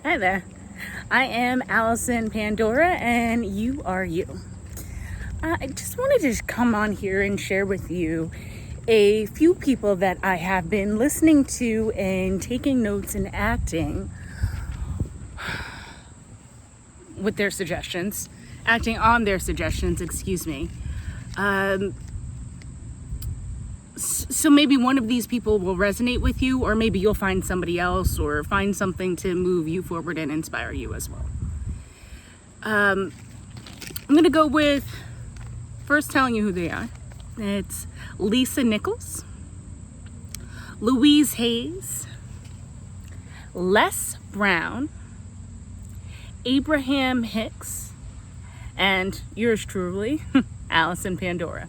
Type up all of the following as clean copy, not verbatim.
Hi there. I am Alison Pandora, and you are you. I just wanted to come on here and share with you a few people that I have been listening to and taking notes and acting with their suggestions, acting on their suggestions, excuse me. So maybe one of these people will resonate with you, or maybe you'll find somebody else or find something to move you forward and inspire you as well. I'm going to go with first telling you who they are. It's Lisa Nichols, Louise Hayes, Les Brown, Abraham Hicks, and yours truly, Alison Pandora.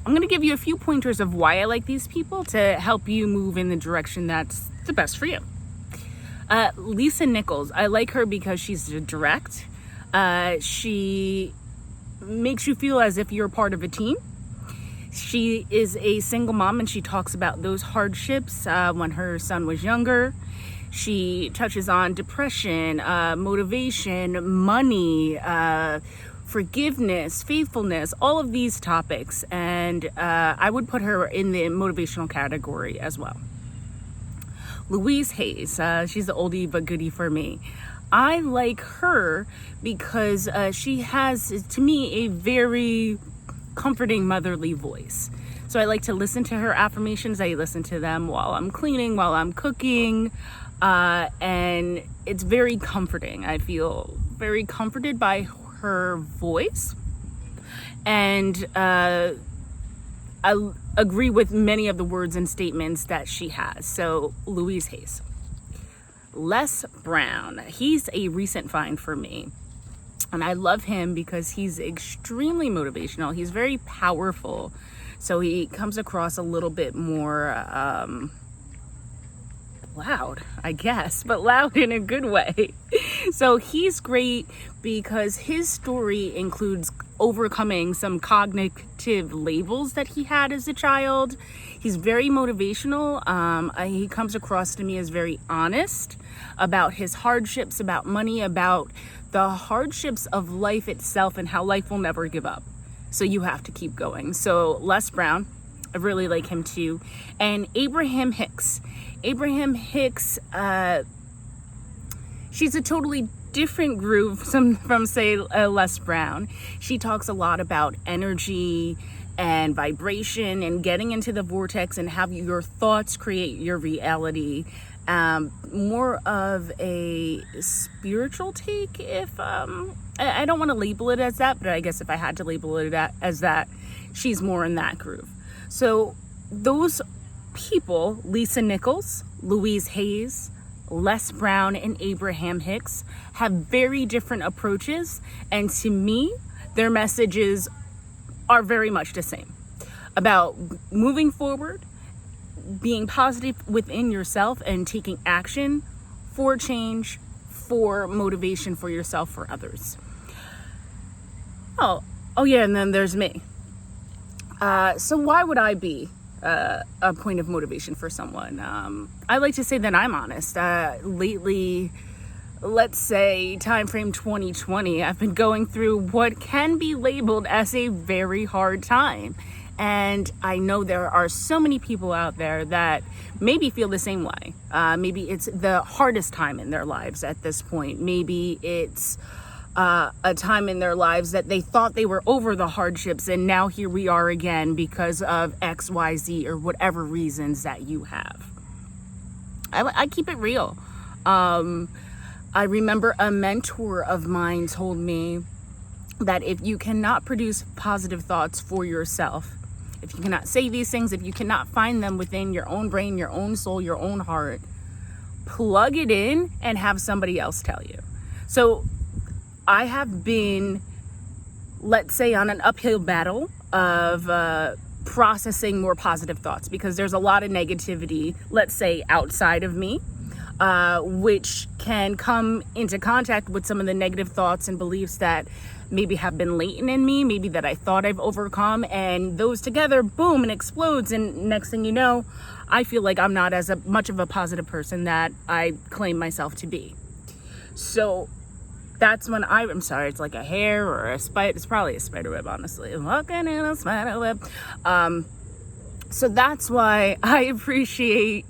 I'm going to give you a few pointers of why I like these people to help you move in the direction that's the best for you. Lisa Nichols, I like her because she's direct. She makes you feel as if you're part of a team. She is a single mom, and she talks about those hardships when her son was younger. She touches on depression, motivation, money, forgiveness, faithfulness, all of these topics. And I would put her in the motivational category as well. Louise Hayes, she's the oldie but goodie for me. I like her because she has, to me, a very comforting motherly voice. So I like to listen to her affirmations. I listen to them while I'm cleaning, while I'm cooking, and it's very comforting. I feel very comforted by her voice, and I agree with many of the words and statements that she has. So Louise Hayes. Les Brown, he's a recent find for me, and I love him because he's extremely motivational. He's very powerful, so he comes across a little bit more loud, I guess, but loud in a good way. So he's great because his story includes overcoming some cognitive labels that he had as a child. He's very motivational. He comes across to me as very honest about his hardships, about money, about the hardships of life itself and how life will never give up. So you have to keep going. So Les Brown, I really like him too. And Abraham Hicks. Abraham Hicks, she's a totally different groove from say, Les Brown. She talks a lot about energy and vibration and getting into the vortex and how your thoughts create your reality. More of a spiritual take, if I don't want to label it as that, but I guess if I had to label it as that, she's more in that groove. So those people, Lisa Nichols, Louise Hayes, Les Brown, and Abraham Hicks, have very different approaches, and to me, their messages are very much the same about moving forward, being positive within yourself, and taking action for change, for motivation for yourself, for others. Oh yeah, and then there's me. So why would I be a point of motivation for someone? I like to say that I'm honest. Lately, let's say time frame 2020, I've been going through what can be labeled as a very hard time. And I know there are so many people out there that maybe feel the same way. Maybe it's the hardest time in their lives at this point. Maybe it's a time in their lives that they thought they were over the hardships, and now here we are again because of X, Y, Z, or whatever reasons that you have. I keep it real. I remember a mentor of mine told me that if you cannot produce positive thoughts for yourself, if you cannot say these things, if you cannot find them within your own brain, your own soul, your own heart, plug it in and have somebody else tell you. So I have been, let's say, on an uphill battle of processing more positive thoughts because there's a lot of negativity, let's say, outside of me. which can come into contact with some of the negative thoughts and beliefs that maybe have been latent in me, maybe that I thought I've overcome, and those together, boom, and explodes. And next thing you know, I feel like I'm not as much of a positive person that I claim myself to be. So that's when I'm sorry, it's like a hair or a spider. It's probably a spider web, honestly. I'm walking in a spider web. So that's why I appreciate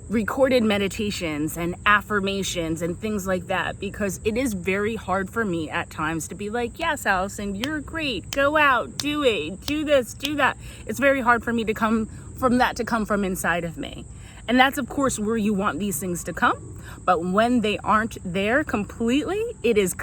recorded meditations and affirmations and things like that, because it is very hard for me at times to be like, yes, Alison, you're great. Go out, do it, do this, do that. It's very hard for me to come from inside of me. And that's, of course, where you want these things to come. But when they aren't there completely, it is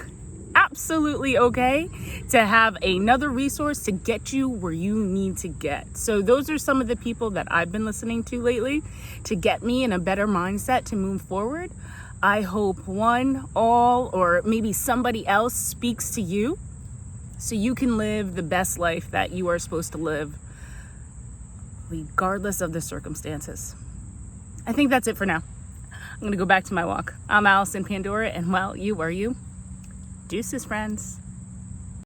absolutely okay to have another resource to get you where you need to get. So those are some of the people that I've been listening to lately to get me in a better mindset to move forward. I hope one, all, or maybe somebody else speaks to you so you can live the best life that you are supposed to live, regardless of the circumstances. I think that's it for now. I'm going to go back to my walk. I'm Alison Pandora, and well, you are you. Deuces, friends.